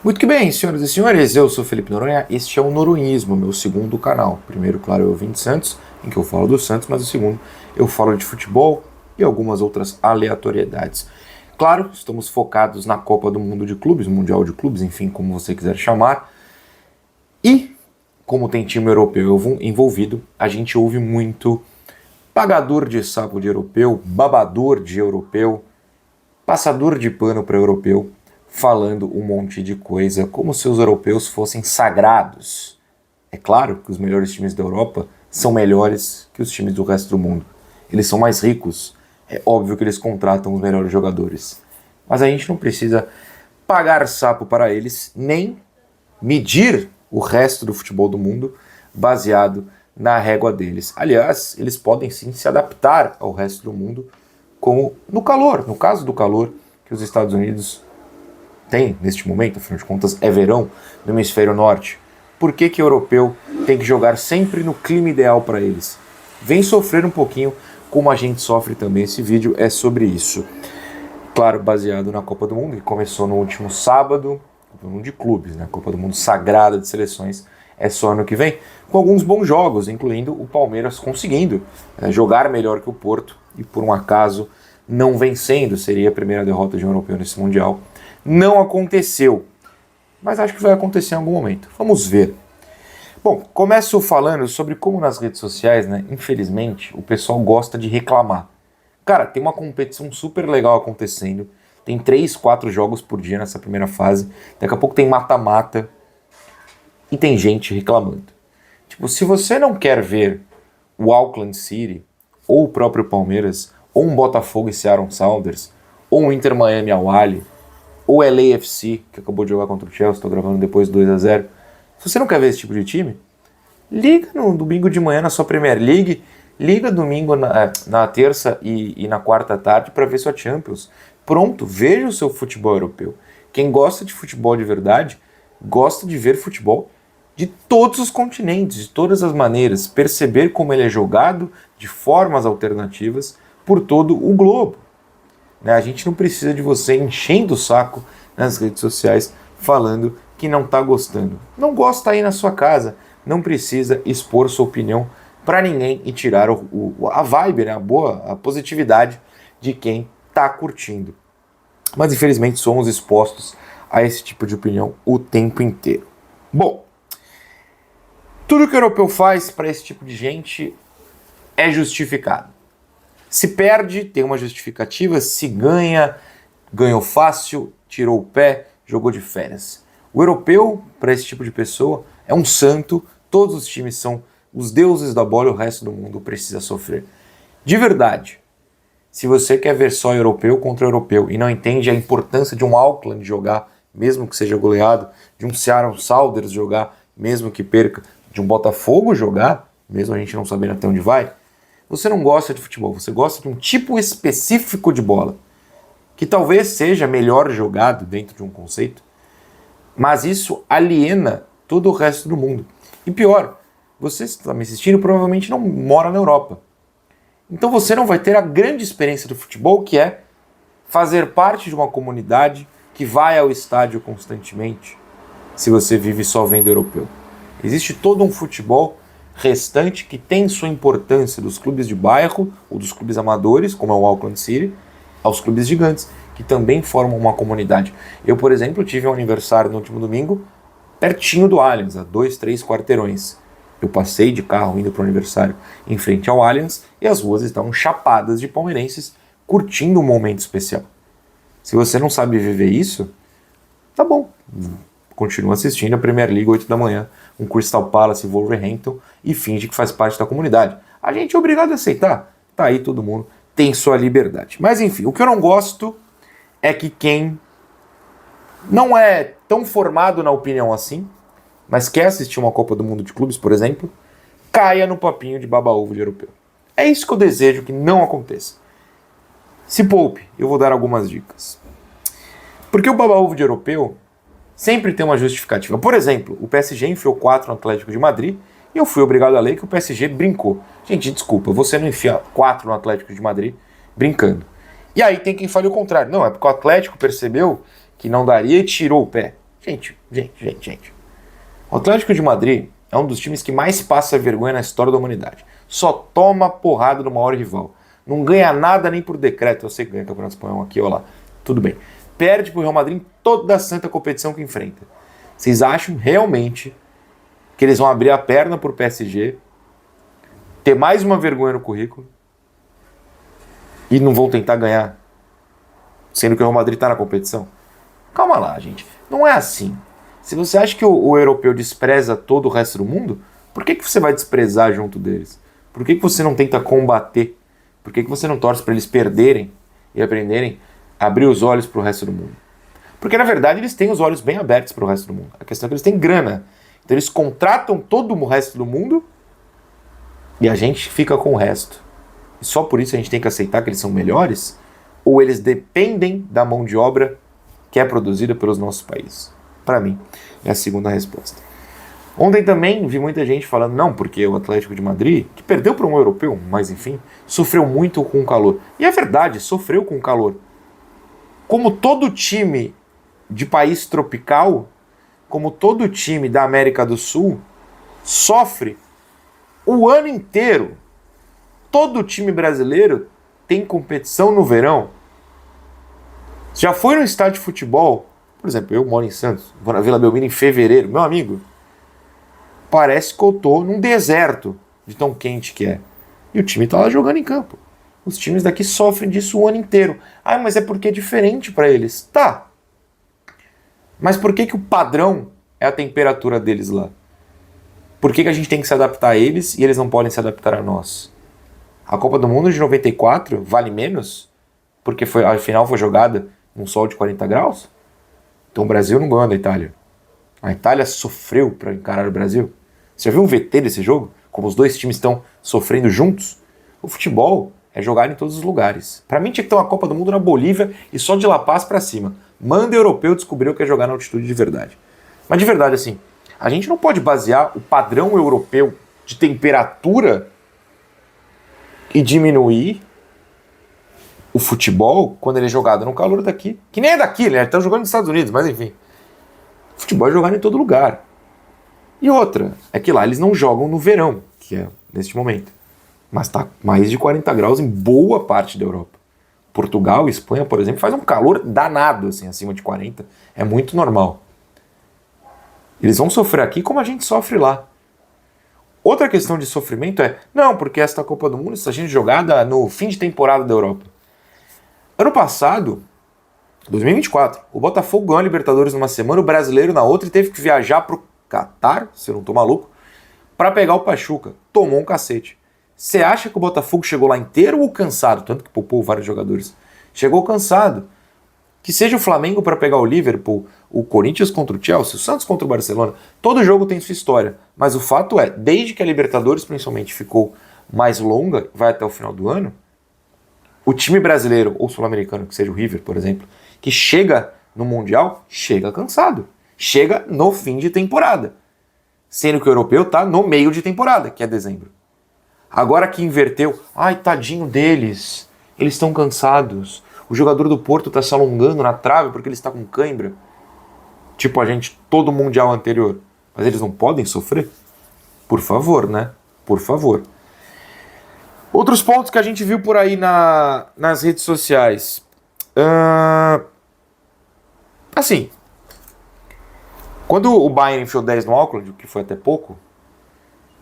Muito que bem, senhoras e senhores, eu sou Felipe Noronha, este é o Noronhismo, meu segundo canal. Primeiro, claro, eu vim de Santos, em que eu falo do Santos, mas o segundo eu falo de futebol e algumas outras aleatoriedades. Claro, estamos focados na Copa do Mundo de Clubes, Mundial de Clubes, enfim, como você quiser chamar. E, como tem time europeu envolvido, a gente ouve muito pagador de sapo de europeu, babador de europeu, passador de pano para europeu, falando um monte de coisa, como se os europeus fossem sagrados. É claro que os melhores times da Europa são melhores que os times do resto do mundo. Eles são mais ricos. É óbvio que eles contratam os melhores jogadores. Mas a gente não precisa pagar sapo para eles, nem medir o resto do futebol do mundo baseado na régua deles. Aliás, eles podem sim se adaptar ao resto do mundo, como no calor, no caso do calor que os Estados Unidos tem neste momento, afinal de contas é verão no hemisfério norte. Por que que o europeu tem que jogar sempre no clima ideal para eles? Vem sofrer um pouquinho como a gente sofre também. Esse vídeo é sobre isso. Claro, baseado na Copa do Mundo, que começou no último sábado, Copa do Mundo de clubes, né? Copa do Mundo sagrada de seleções, é só ano que vem, com alguns bons jogos, incluindo o Palmeiras conseguindo jogar melhor que o Porto e por um acaso não vencendo. Seria a primeira derrota de um europeu nesse Mundial. Não aconteceu, mas acho que vai acontecer em algum momento. Vamos ver. Bom, começo falando sobre como nas redes sociais, né, infelizmente, o pessoal gosta de reclamar. Cara, tem uma competição super legal acontecendo, tem 3, 4 jogos por dia nessa primeira fase, daqui a pouco tem mata-mata e tem gente reclamando. Tipo, se você não quer ver o Auckland City, ou o próprio Palmeiras, ou um Botafogo e Seattle Sounders, ou um Inter Miami Al Ahly, ou LAFC, que acabou de jogar contra o Chelsea, estou gravando depois 2-0. Se você não quer ver esse tipo de time, liga no domingo de manhã na sua Premier League, liga domingo na terça e na quarta tarde para ver sua Champions. Pronto, veja o seu futebol europeu. Quem gosta de futebol de verdade, gosta de ver futebol de todos os continentes, de todas as maneiras, perceber como ele é jogado de formas alternativas por todo o globo. A gente não precisa de você enchendo o saco nas redes sociais falando que não está gostando. Não gosta aí na sua casa, não precisa expor sua opinião para ninguém e tirar a vibe, né, a positividade de quem está curtindo. Mas infelizmente somos expostos a esse tipo de opinião o tempo inteiro. Bom, tudo que o europeu faz para esse tipo de gente é justificado. Se perde, tem uma justificativa. Se ganha, ganhou fácil, tirou o pé, jogou de férias. O europeu, para esse tipo de pessoa, é um santo. Todos os times são os deuses da bola e o resto do mundo precisa sofrer. De verdade, se você quer ver só europeu contra europeu e não entende a importância de um Auckland jogar, mesmo que seja goleado, de um Seattle Sounders jogar, mesmo que perca, de um Botafogo jogar, mesmo a gente não sabendo até onde vai, você não gosta de futebol, você gosta de um tipo específico de bola, que talvez seja melhor jogado dentro de um conceito, mas isso aliena todo o resto do mundo. E pior, você está me assistindo provavelmente não mora na Europa. Então você não vai ter a grande experiência do futebol, que é fazer parte de uma comunidade que vai ao estádio constantemente, se você vive só vendo europeu. Existe todo um futebol restante que tem sua importância, dos clubes de bairro ou dos clubes amadores, como é o Auckland City, aos clubes gigantes, que também formam uma comunidade. Eu, por exemplo, tive um aniversário no último domingo, pertinho do Allianz, a 2, 3 quarteirões. Eu passei de carro indo para o aniversário em frente ao Allianz e as ruas estavam chapadas de palmeirenses curtindo um momento especial. Se você não sabe viver isso, tá bom. Continua assistindo a Premier League 8 da manhã, um Crystal Palace e Wolverhampton, e finge que faz parte da comunidade. A gente é obrigado a aceitar. Tá aí, todo mundo tem sua liberdade. Mas enfim, o que eu não gosto é que quem não é tão formado na opinião assim, mas quer assistir uma Copa do Mundo de clubes, por exemplo, caia no papinho de baba-ovo de europeu. É isso que eu desejo que não aconteça. Se poupe, eu vou dar algumas dicas. Porque o baba-ovo de europeu sempre tem uma justificativa. Por exemplo, o PSG enfiou 4 no Atlético de Madrid e eu fui obrigado a ler que o PSG brincou. Gente, desculpa, você não enfia 4 no Atlético de Madrid brincando. E aí tem quem fale o contrário. Não, é porque o Atlético percebeu que não daria e tirou o pé. Gente. O Atlético de Madrid é um dos times que mais passa vergonha na história da humanidade. Só toma porrada do maior rival. Não ganha nada nem por decreto. Eu sei que ganha Campeonato Espanhol aqui ou lá. Tudo bem. Perde pro Real Madrid em toda a santa competição que enfrenta. Vocês acham realmente que eles vão abrir a perna pro PSG, ter mais uma vergonha no currículo e não vão tentar ganhar, sendo que o Real Madrid está na competição? Calma lá, gente. Não é assim. Se você acha que o europeu despreza todo o resto do mundo, por que você vai desprezar junto deles? Por que você não tenta combater? Por que você não torce para eles perderem e aprenderem a abrir os olhos para o resto do mundo? Porque, na verdade, eles têm os olhos bem abertos para o resto do mundo. A questão é que eles têm grana. Então eles contratam todo o resto do mundo e a gente fica com o resto. E só por isso a gente tem que aceitar que eles são melhores? Ou eles dependem da mão de obra que é produzida pelos nossos países? Para mim, é a segunda resposta. Ontem também vi muita gente falando, não, porque o Atlético de Madrid, que perdeu para um europeu, mas enfim, sofreu muito com o calor. E é verdade, sofreu com o calor. Como todo time de país tropical, como todo time da América do Sul, sofre o ano inteiro. Todo time brasileiro tem competição no verão. Já foi no estádio de futebol, por exemplo, eu moro em Santos, vou na Vila Belmiro em fevereiro, meu amigo, parece que eu tô num deserto de tão quente que é. E o time tá lá jogando em campo. Os times daqui sofrem disso o ano inteiro. Ah, mas é porque é diferente para eles. Tá. Mas por que o padrão é a temperatura deles lá? Por que a gente tem que se adaptar a eles e eles não podem se adaptar a nós? A Copa do Mundo de 94 vale menos? Porque a final foi jogada num sol de 40 graus? Então o Brasil não ganhou da Itália. A Itália sofreu para encarar o Brasil. Você já viu um VT desse jogo? Como os dois times estão sofrendo juntos? O futebol é jogar em todos os lugares. Para mim tinha que ter uma Copa do Mundo na Bolívia e só de La Paz para cima. Manda europeu descobrir o que é jogar na altitude de verdade. Mas de verdade, assim, a gente não pode basear o padrão europeu de temperatura e diminuir o futebol quando ele é jogado no calor daqui. Que nem é daqui, né? Estão jogando nos Estados Unidos, mas enfim. Futebol é jogado em todo lugar. E outra, é que lá eles não jogam no verão, que é neste momento. Mas está mais de 40 graus em boa parte da Europa. Portugal e Espanha, por exemplo, faz um calor danado, assim, acima de 40. É muito normal. Eles vão sofrer aqui como a gente sofre lá. Outra questão de sofrimento é, não, porque esta Copa do Mundo está sendo jogada no fim de temporada da Europa. Ano passado, 2024, o Botafogo ganhou a Libertadores numa semana, o Brasileiro na outra, e teve que viajar pro Catar, se eu não tô maluco, para pegar o Pachuca. Tomou um cacete. Você acha que o Botafogo chegou lá inteiro ou cansado? Tanto que poupou vários jogadores. Chegou cansado. Que seja o Flamengo para pegar o Liverpool, o Corinthians contra o Chelsea, o Santos contra o Barcelona. Todo jogo tem sua história. Mas o fato é, desde que a Libertadores principalmente ficou mais longa, vai até o final do ano, o time brasileiro ou sul-americano, que seja o River, por exemplo, que chega no Mundial, chega cansado. Chega no fim de temporada. Sendo que o europeu tá no meio de temporada, que é dezembro. Agora que inverteu, ai, tadinho deles, eles estão cansados. O jogador do Porto tá se alongando na trave porque ele está com cãibra. Tipo a gente, todo o Mundial anterior. Mas eles não podem sofrer? Por favor, né? Por favor. Outros pontos que a gente viu por aí nas redes sociais. Assim, quando o Bayern enfiou 10 no Auckland, que foi até pouco,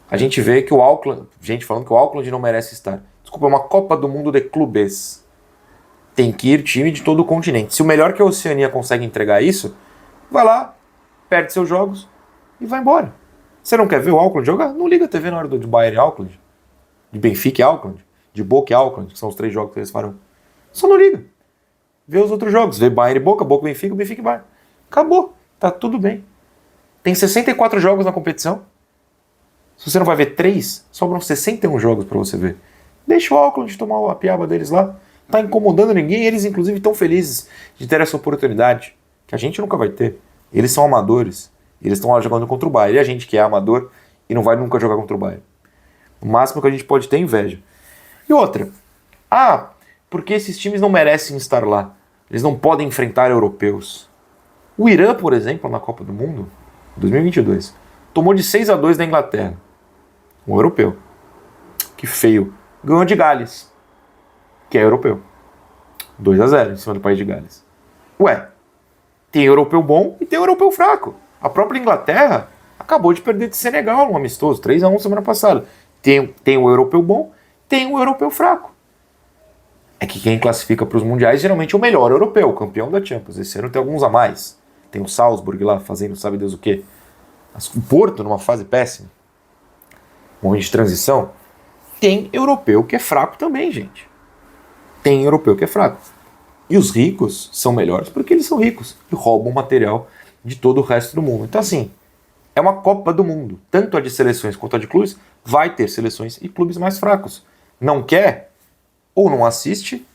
a gente vê que o Auckland, gente falando que o Auckland não merece estar. Desculpa, é uma Copa do Mundo de clubes. Tem que ir time de todo o continente. Se o melhor que a Oceania consegue entregar isso, vai lá, perde seus jogos e vai embora. Você não quer ver o Auckland jogar? Não liga a TV na hora do Bayern e Auckland, de Benfica e Auckland, de Boca e Auckland, que são os 3 jogos que eles farão. Só não liga. Vê os outros jogos. Vê Bayern e Boca, Boca e Benfica, Benfica e Bayern. Acabou. Tá tudo bem. Tem 64 jogos na competição. Se você não vai ver 3, sobram 61 jogos para você ver. Deixa o Auckland tomar a piaba deles lá. Tá incomodando ninguém, eles inclusive estão felizes de ter essa oportunidade, que a gente nunca vai ter. Eles são amadores, eles estão lá jogando contra o Bayern, e a gente que é amador e não vai nunca jogar contra o Bayern. O máximo que a gente pode ter é inveja. E outra, porque esses times não merecem estar lá, eles não podem enfrentar europeus. O Irã, por exemplo, na Copa do Mundo, 2022, tomou de 6-2 da Inglaterra. Um europeu. Que feio. Ganhou de Gales, que é europeu. 2-0 em cima do país de Gales. Ué, tem europeu bom e tem europeu fraco. A própria Inglaterra acabou de perder de Senegal, um amistoso, 3-1 semana passada. Tem o europeu bom, tem o europeu fraco. É que quem classifica para os mundiais geralmente é o melhor europeu, o campeão da Champions. Esse ano tem alguns a mais. Tem o Salzburg lá fazendo sabe Deus o quê. O Porto numa fase péssima. Um momento de transição. Tem europeu que é fraco também, gente. Tem europeu que é fraco. E os ricos são melhores porque eles são ricos e roubam material de todo o resto do mundo. Então, assim, é uma Copa do Mundo. Tanto a de seleções quanto a de clubes vai ter seleções e clubes mais fracos. Não quer? Ou não assiste,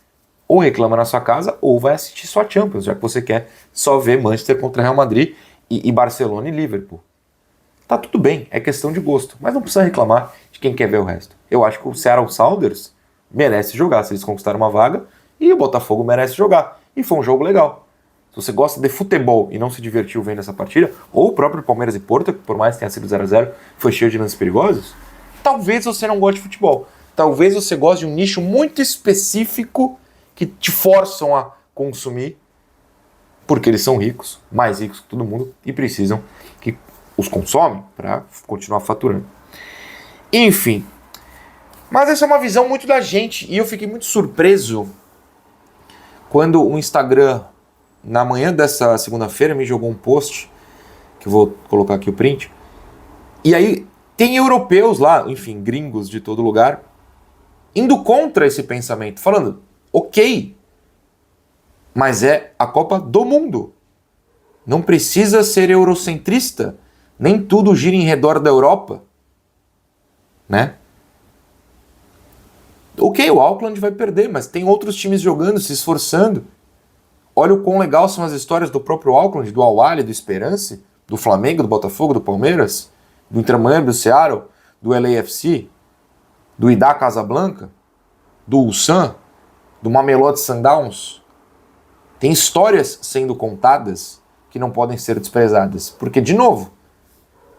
ou reclama na sua casa, ou vai assistir só a Champions, já que você quer só ver Manchester contra Real Madrid e Barcelona e Liverpool. Tá tudo bem, é questão de gosto, mas não precisa reclamar de quem quer ver o resto. Eu acho que o Seattle Sounders merece jogar, se eles conquistaram uma vaga, e o Botafogo merece jogar. E foi um jogo legal. Se você gosta de futebol e não se divertiu vendo essa partida, ou o próprio Palmeiras e Porto, que por mais que tenha sido 0-0, foi cheio de lances perigosos, talvez você não goste de futebol. Talvez você goste de um nicho muito específico que te forçam a consumir, porque eles são ricos, mais ricos que todo mundo, e precisam que os consomem para continuar faturando. Enfim, mas essa é uma visão muito da gente, e eu fiquei muito surpreso quando o Instagram, na manhã dessa segunda-feira, me jogou um post, que eu vou colocar aqui o print, e aí tem europeus lá, enfim, gringos de todo lugar, indo contra esse pensamento, falando, ok, mas é a Copa do Mundo. Não precisa ser eurocentrista, nem tudo gira em redor da Europa, né? Ok, o Auckland vai perder, mas tem outros times jogando, se esforçando. Olha o quão legal são as histórias do próprio Auckland, do Al-Ahly, do Esperance, do Flamengo, do Botafogo, do Palmeiras, do Inter Miami, do Seattle, do LAFC, do Wydad Casablanca, do Ulsan, do Mamelodi Sundowns. Tem histórias sendo contadas que não podem ser desprezadas. Porque, de novo,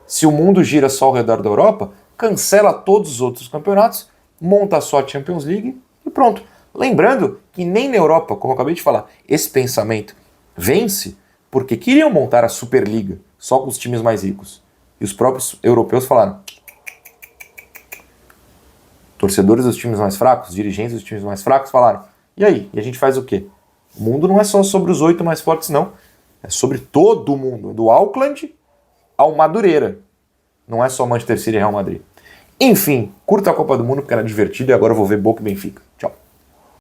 se o mundo gira só ao redor da Europa, cancela todos os outros campeonatos, monta só a Champions League e pronto. Lembrando que nem na Europa, como eu acabei de falar, esse pensamento vence porque queriam montar a Superliga só com os times mais ricos. E os próprios europeus falaram, torcedores dos times mais fracos, dirigentes dos times mais fracos falaram, e aí? E a gente faz o quê? O mundo não é só sobre os 8 mais fortes, não. É sobre todo mundo, do Auckland ao Madureira. Não é só Manchester City e Real Madrid. Enfim, curta a Copa do Mundo porque era divertido e agora eu vou ver Boca e Benfica. Tchau.